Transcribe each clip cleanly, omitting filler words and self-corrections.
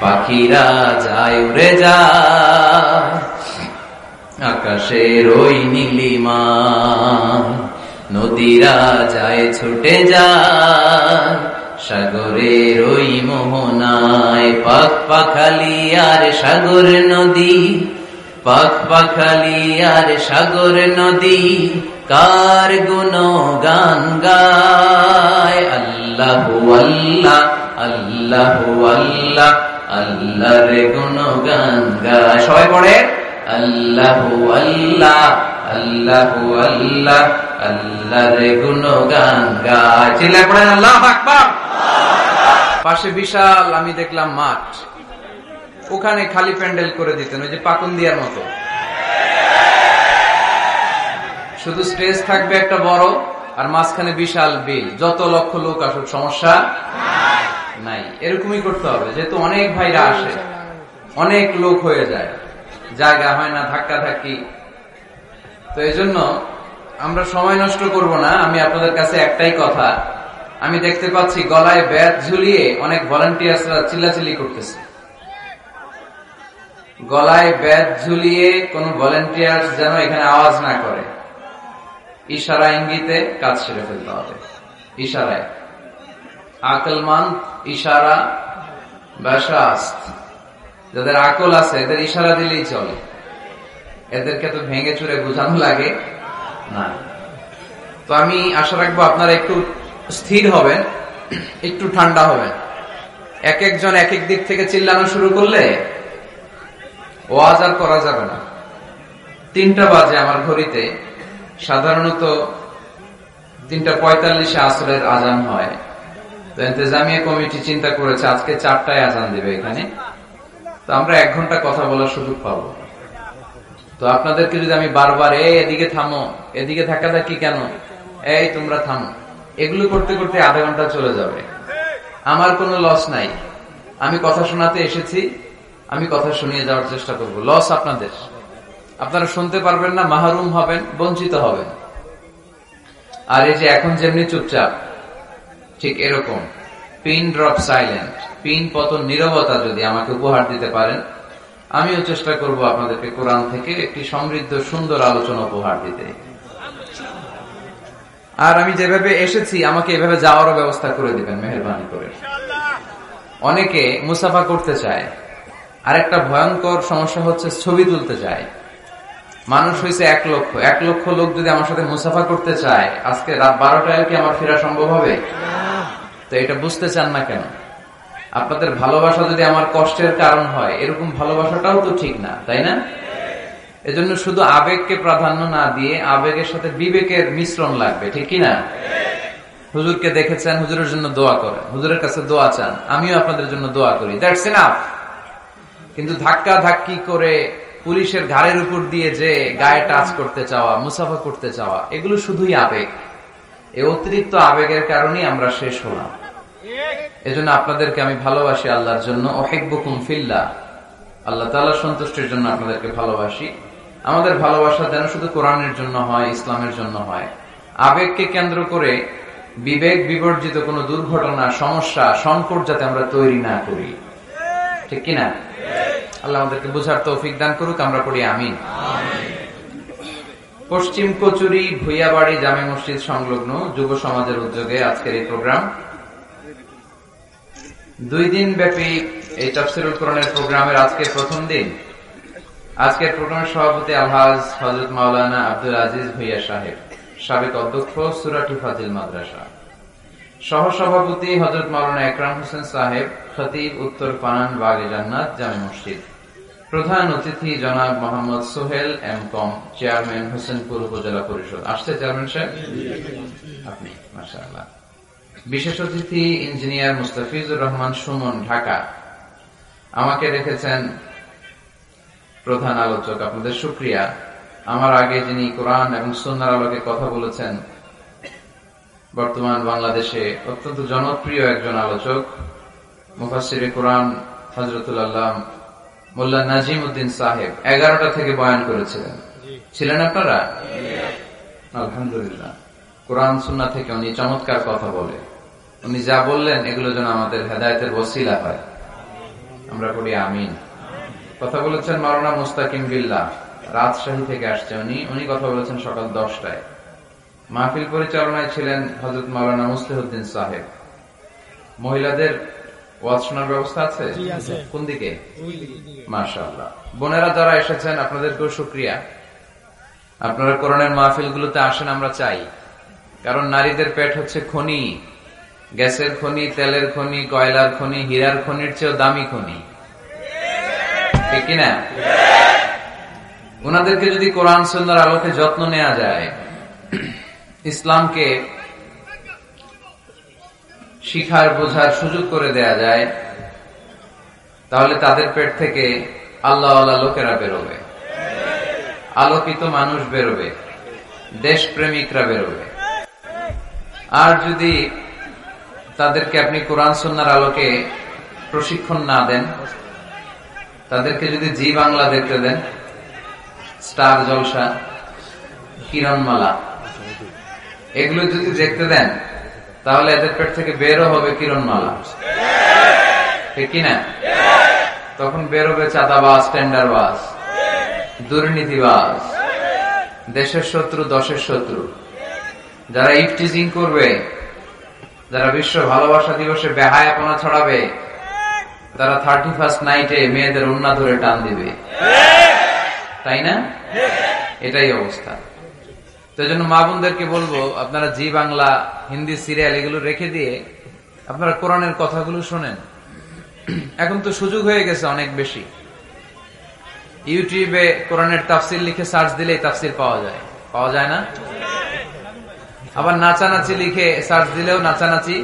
পাখিরা যায় উড়ে যায় আকাশের ওই নীলিমায়, নদীরা যায় ছুটে যায় সাগরের ওই মোহনায়। পাখ পাখালি আর সাগর নদী, পাখ পাখালি আর সাগর নদী, কার গুণগান গায়। আল্লাহু আল্লাহ আল্লাহু আল্লাহ আল্লাহর গুণগান গায়। সবাই পড়ে আল্লাহু আল্লাহ আল্লাহু আল্লাহ আল্লাহর গুণগান গায়। চিল্লায় পড়েন আল্লাহু আকবার। পাশে বিশাল আমি দেখলাম মাঠ, ওখানে খালি প্যান্ডেল করে দিতেন, ওই যে পাকুন্দিয়ার মতো। শুধু স্টেজ থাকবে একটা বড়, আর মাঝখানে বিশাল বিল, যত লক্ষ লোক আসুক সমস্যা নাই। এরকমই করতে হবে, যেহেতু অনেক ভাইরা আসে, অনেক লোক হয়ে যায়, জায়গা হয় না, ধাক্কা ধাক্কি। তো এই জন্য আমরা সময় নষ্ট করব না। আমি আপনাদের কাছে একটাই কথা, আমি দেখতে পাচ্ছি গলায় ব্যাট ঝুলিয়ে অনেক ভলান্টিয়ার্সরা চিল্লাচিল্লি করতেছে। গলায় ব্যাট ঝুলিয়ে কোন ভলান্টিয়ার যেন এখানে আওয়াজ না করে, ইশারা ইঙ্গিতে কাজ সেরে ফেলতে হবে। ইশারায় আকলমান ইশারা বাশাস্ত, যাদের আকল আছে এদের ইশারা দিলেই চলে, এদেরকে তো ভেঙে চুরে বোঝানো লাগে না। তো আমি আশা রাখবো আপনারা একটু স্থির হবেন, একটু ঠান্ডা হবেন। এক একজন এক এক দিক থেকে চিল্লানো শুরু করলে ওয়াজ আর করা যাবে না। 3টা বাজে আমার ঘড়িতে, সাধারণত 3:45 আসরের আজান হয়। তো ইন্তেজামিয়া কমিটি চিন্তা করেছে আজকে 4টায় আজান দিবে এখানে, তো আমরা 1 ঘন্টা কথা বলার সুযোগ পাবো। তো আপনাদেরকে যদি আমি বারবার এদিকে থামো, এদিকে ধাক্কাধাক্কি কেন, এই তোমরা থামো, এগুলো করতে করতে আধা ঘন্টা চলে যাবে। আমার কোনো লস নাই, আমি কথা শোনাতে এসেছি, আমি কথা শুনিয়ে যাওয়ার চেষ্টা করব। লস আপনাদের, আপনারা শুনতে পারবেন না, মাহরুম হবেন, বঞ্চিত হবেন। আর এই যে এখন যেমনি চুপচাপ, ঠিক এরকম পিন ড্রপ সাইলেন্ট, পিন পতন নীরবতা যদি আমাকে উপহার দিতে পারেন, আমিও চেষ্টা করব আপনাদেরকে কোরআন থেকে একটি সমৃদ্ধ সুন্দর আলোচনা উপহার দিতে। আর আমি যেভাবে এসেছি আমাকে এভাবে যাওয়ারও ব্যবস্থা করে দিবেন মেহেরবানি করে। অনেকে মুসাফা করতে চায়, আরেকটা ভয়ঙ্কর সমস্যা হচ্ছে ছবি তুলতে চায়। মানুষ হয়েছে 1 লক্ষ, 1 লক্ষ লোক যদি আমার সাথে মুসাফা করতে চায়, আজকে রাত 12টায় কি আমার ফেরা সম্ভব হবে? তো এটা বুঝতে চান না কেন? আপনাদের ভালোবাসা যদি আমার কষ্টের কারণ হয়, এরকম ভালোবাসাটাও তো ঠিক না, তাই না? এজন্য শুধু আবেগকে প্রাধান্য না দিয়ে আবেগের সাথে বিবেকের মিশ্রণ লাগবে, ঠিক কিনা? হুজুরকে দেখেছেন, হুজুরের জন্য দোয়া করেন, হুজুরের কাছে দোয়া চান, আমিও আপনাদের জন্য দোয়া করি, দ্যাটস এনাফ। কিন্তু ধাক্কা ধাক্কি করে পুলিশের ঘাড়ের উপর দিয়ে যে গায়ে টাচ করতে চাওয়া, মুসাফা করতে চাওয়া, এগুলো শুধুই আবেগ। এই অতিরিক্ত আবেগের কারণেই আমরা শেষ হলাম। এজন্য আপনাদেরকে আমি ভালোবাসি আল্লাহর জন্য, উহিব্বুকুম ফিল্লাহ, আল্লাহ তাআলার সন্তুষ্টির জন্য আপনাদেরকে ভালোবাসি। আমাদের ভালোবাসা যেন শুধু কোরআনের জন্য হয়, ইসলামের জন্য হয়। আবেগকে কেন্দ্র করে বিবেক বিবর্জিত কোনো দুর্ঘটনা, সমস্যা, সংকট যাতে আমরা তৈরি না করি, ঠিক কিনা? আল্লাহ আমাদেরকে বোঝার তৌফিক দান করুক, আমরা পড়ি আমিন। পশ্চিম কচুরি ভুইয়াবাড়ি জামে মসজিদ সংলগ্ন যুব সমাজের উদ্যোগে আজকের এই প্রোগ্রাম। 2 দিন ব্যাপী এই তাফসীরুল কোরআনের প্রোগ্রামের আজকে প্রথম দিন। আজকের প্রোগ্রামের সভাপতি আলহাজ হযরত মাওলানা আব্দুল আজিজ ভুইয়া সাহেব, সাবেক অধ্যক্ষ সুরাটি ফাজিল মাদ্রাসা। সহসভাপতি হযরত মাওলানা একরাম হোসেন সাহেব, খতিব উত্তর পানান বাগে জান্নাত জামে মসজিদ। প্রধান অতিথি জনাব মোহাম্মদ সোহেল এম কম, চেয়ারম্যান হোসেনপুর উপজেলা পরিষদ। আসছে চেয়ারম্যান সাহেব আপনি, মাশাআল্লাহ। বিশেষ অতিথি ইঞ্জিনিয়ার মুস্তাফিজুর রহমান সুমন, ঢাকা। আমাকে রেখেছেন প্রধান আলোচক, আপনাদের শুকরিয়া। আমার আগে যিনি কোরআন এবং সুন্নাহর আলোকে কথা বলেছেন, বর্তমান বাংলাদেশে অত্যন্ত জনপ্রিয় একজন আলোচক, মুফাসসিরে কোরআন হযরতুল আল্লাহ মোল্লা নাজিম উদ্দিন সাহেব 11টা থেকে বয়ান করেছিলেন। ছিলেন আপনারা? আলহামদুলিল্লাহ। কোরআন সুন্নাহ থেকে উনি চমৎকার কথা বলে, উনি যা বললেন এগুলো যেন আমাদের হেদায়েতের ওসিলা হয়। আমরা পড়ি আমিন। কথা বলেছেন মাওলানা মুস্তাকিম বিল্লাহ, রাজশাহী থেকে আসছে উনি কথা বলেছেন সকাল 10টায়। মাহফিল পরিচালনায় ছিলেন হযরত মাওলানা মুসলিহুদ্দিন সাহেব। মহিলাদের ওয়াজ শোনার ব্যবস্থা আছে? কোন দিকে? মাশাআল্লাহ। বোনেরা যারা এসেছেন আপনাদেরকেও শুকরিয়া। আপনারা কোরআনের মাহফিলগুলোতে আসেন, আমরা চাই। কারণ নারীদের পেট হচ্ছে খনি, গ্যাসের খনি, তেলের খনি, কয়লার খনি, হীরার খনির চেয়েও দামি খনি, ঠিক কিনা? ওনাদেরকে যদি কোরআন সুন্নাহর আলোকে যত্ন নেওয়া যায়, ইসলামকে শিখার বোঝার সুযোগ করে দেয়া যায়, তাহলে তাদের পেট থেকে আল্লাহওয়ালা লোকেরা বেরোবে, আলোকিত মানুষ বেরোবে, দেশপ্রেমিকরা বেরোবে। আর যদি তাদেরকে আপনি কোরআন সুন্নাহর আলোকে প্রশিক্ষণ না দেন, তাদেরকে যদি জি বাংলা দেখতে দেন, স্টার জলসা, কিরণমালা, এগুলো যদি দেখতে দেন, তাহলে এদের পেট থেকে বেরো হবে কিরণমালা, ঠিক কিনা? তখন বেরোবে চাঁদাবাজ, টেন্ডারবাজ, দুর্নীতিবাজ, দেশের শত্রু, দশের শত্রু, যারা ইফটিজিং করবে, যারা বিশ্ব ভালোবাসা দিবসে বেহায়াপনা ছড়াবে, তারা 31st নাইটে মেয়েদের উন্না ধরে টান দিবে, তাই না? এটাই অবস্থা। তো এই জন্য মা বোনদেরকে বলবো, আপনারা জি বাংলা, হিন্দি সিরিয়াল এগুলো রেখে দিয়ে আপনারা কোরআনের কথাগুলো শোনেন। এখন তো সুযোগ হয়ে গেছে অনেক বেশি। ইউটিউবে কোরআনের তাফসির লিখে সার্চ দিলেই তাফসির পাওয়া যায় না? আবার নাচানাচি লিখে সার্চ দিলেও নাচানাচি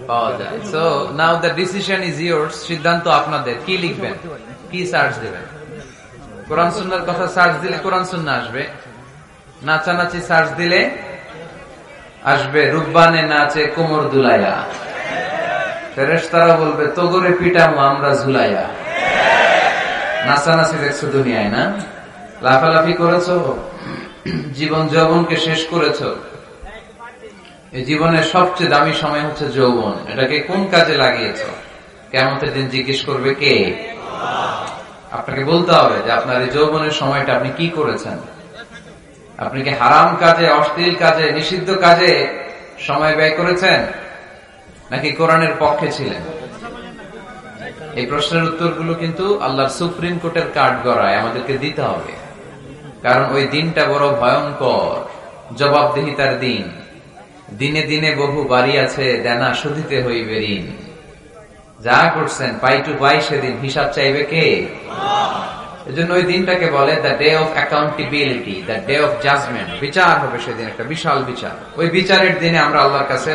পাওয়া যায়। So now the decision is yours. সিদ্ধান্ত আপনাদের, কি লিখবেন, কি সার্চ দেবেন। কোরআন সুন্নাহর কথা সার্চ দিলে কোরআন সুন্নাহ আসবে, নাচানাচি সার্চ দিলে আসবে রুব্বানে নাচে কোমর দুলাইয়া, ফেরেশতারা বলবে তোগরে পিটামু আমরা ঝুলাইয়া। নাচানাচি দেখছো দুনিয়ায় না? লাফালাফি করেছো, জীবন যৌবনকে শেষ করেছো। এই জীবনের সবচেয়ে দামি সময় হচ্ছে যৌবন। এটাকে কোন কাজে লাগিয়েছো? কিয়ামতের দিন জিজ্ঞেস করবে কে? আপনাকে বলতে হবে যে আপনার এই যৌবনের সময়টা আপনি কি করেছেন। আপনি কি হারাম কাজে, অশ্লীল কাজে, নিষিদ্ধ কাজে সময় ব্যয় করেছেন, নাকি কোরআনের পক্ষে ছিলেন? এই প্রশ্নের উত্তরগুলো কিন্তু আল্লাহর সুপ্রিম কোর্টের কাঠ গড়ায় আমাদেরকে দিতে হবে। কারণ ওই দিনটা বড় ভয়ঙ্কর, জবাবদিহিতার দিন। দিনে দিনে বহু বাড়ি আছে, দেনা শুধিতে হইবে ঋণ। যা করছেন পাই টু পাই, সেদিন হিসাব চাইবে কে? এজন্য ওই দিনটাকে বলে the day of accountability, the day of judgement. বিচার হবে সেদিন, একটা বিশাল বিচার। ওই বিচারের দিনে আমরা আল্লাহর কাছে